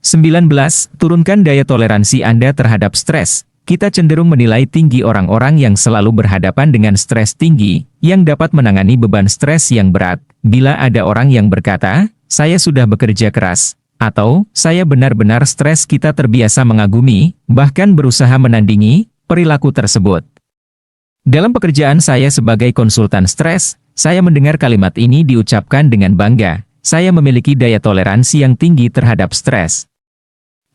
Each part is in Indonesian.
19. Turunkan daya toleransi Anda terhadap stres. Kita cenderung menilai tinggi orang-orang yang selalu berhadapan dengan stres tinggi, yang dapat menangani beban stres yang berat. Bila ada orang yang berkata, "Saya sudah bekerja keras," atau "Saya benar-benar stres," kita terbiasa mengagumi, bahkan berusaha menandingi, perilaku tersebut. Dalam pekerjaan saya sebagai konsultan stres, saya mendengar kalimat ini diucapkan dengan bangga. Saya memiliki daya toleransi yang tinggi terhadap stres.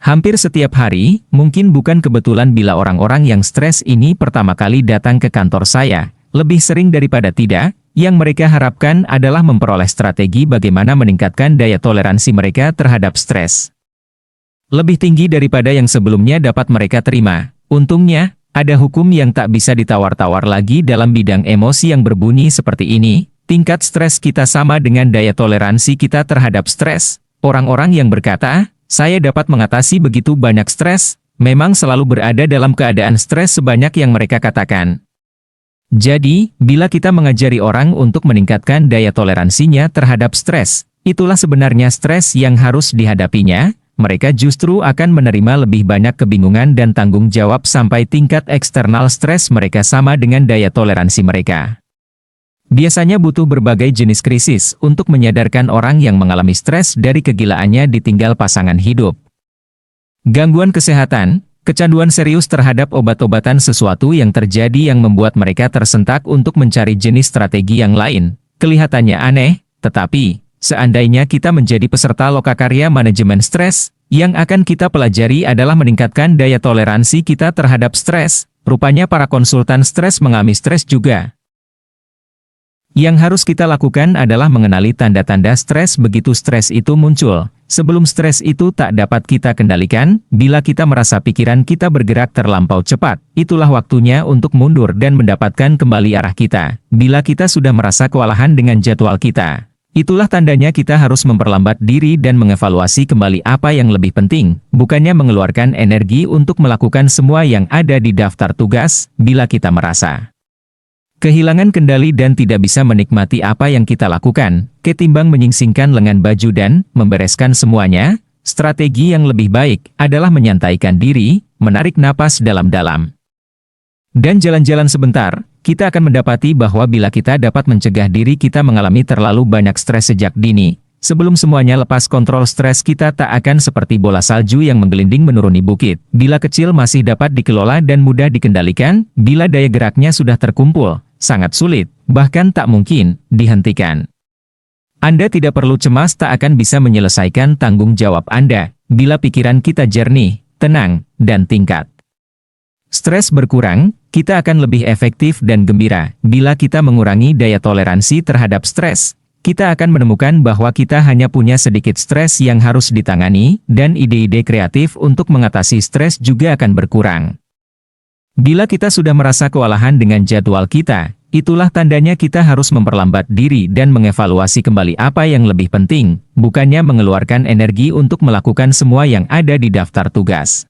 Hampir setiap hari, mungkin bukan kebetulan bila orang-orang yang stres ini pertama kali datang ke kantor saya, lebih sering daripada tidak, yang mereka harapkan adalah memperoleh strategi bagaimana meningkatkan daya toleransi mereka terhadap stres. Lebih tinggi daripada yang sebelumnya dapat mereka terima. Untungnya, ada hukum yang tak bisa ditawar-tawar lagi dalam bidang emosi yang berbunyi seperti ini. Tingkat stres kita sama dengan daya toleransi kita terhadap stres. Orang-orang yang berkata, "Saya dapat mengatasi begitu banyak stres," memang selalu berada dalam keadaan stres sebanyak yang mereka katakan. Jadi, bila kita mengajari orang untuk meningkatkan daya toleransinya terhadap stres, itulah sebenarnya stres yang harus dihadapinya. Mereka justru akan menerima lebih banyak kebingungan dan tanggung jawab sampai tingkat eksternal stres mereka sama dengan daya toleransi mereka. Biasanya butuh berbagai jenis krisis untuk menyadarkan orang yang mengalami stres dari kegilaannya ditinggal pasangan hidup. Gangguan kesehatan, kecanduan serius terhadap obat-obatan, sesuatu yang terjadi yang membuat mereka tersentak untuk mencari jenis strategi yang lain. Kelihatannya aneh, tetapi seandainya kita menjadi peserta lokakarya manajemen stres, yang akan kita pelajari adalah meningkatkan daya toleransi kita terhadap stres. Rupanya para konsultan stres mengalami stres juga. Yang harus kita lakukan adalah mengenali tanda-tanda stres begitu stres itu muncul. Sebelum stres itu tak dapat kita kendalikan, bila kita merasa pikiran kita bergerak terlampau cepat, itulah waktunya untuk mundur dan mendapatkan kembali arah kita. Bila kita sudah merasa kewalahan dengan jadwal kita, itulah tandanya kita harus memperlambat diri dan mengevaluasi kembali apa yang lebih penting, bukannya mengeluarkan energi untuk melakukan semua yang ada di daftar tugas. Bila kita merasa kehilangan kendali dan tidak bisa menikmati apa yang kita lakukan, ketimbang menyingsingkan lengan baju dan membereskan semuanya, strategi yang lebih baik adalah menyantaikan diri, menarik napas dalam-dalam, dan jalan-jalan sebentar. Kita akan mendapati bahwa bila kita dapat mencegah diri kita mengalami terlalu banyak stres sejak dini, sebelum semuanya lepas kontrol, stres kita tak akan seperti bola salju yang menggelinding menuruni bukit. Bila kecil masih dapat dikelola dan mudah dikendalikan, bila daya geraknya sudah terkumpul, sangat sulit, bahkan tak mungkin, dihentikan. Anda tidak perlu cemas tak akan bisa menyelesaikan tanggung jawab Anda, bila pikiran kita jernih, tenang, dan tingkat stres berkurang, kita akan lebih efektif dan gembira. Bila kita mengurangi daya toleransi terhadap stres, kita akan menemukan bahwa kita hanya punya sedikit stres yang harus ditangani, dan ide-ide kreatif untuk mengatasi stres juga akan berkurang. Bila kita sudah merasa kewalahan dengan jadwal kita, itulah tandanya kita harus memperlambat diri dan mengevaluasi kembali apa yang lebih penting, bukannya mengeluarkan energi untuk melakukan semua yang ada di daftar tugas.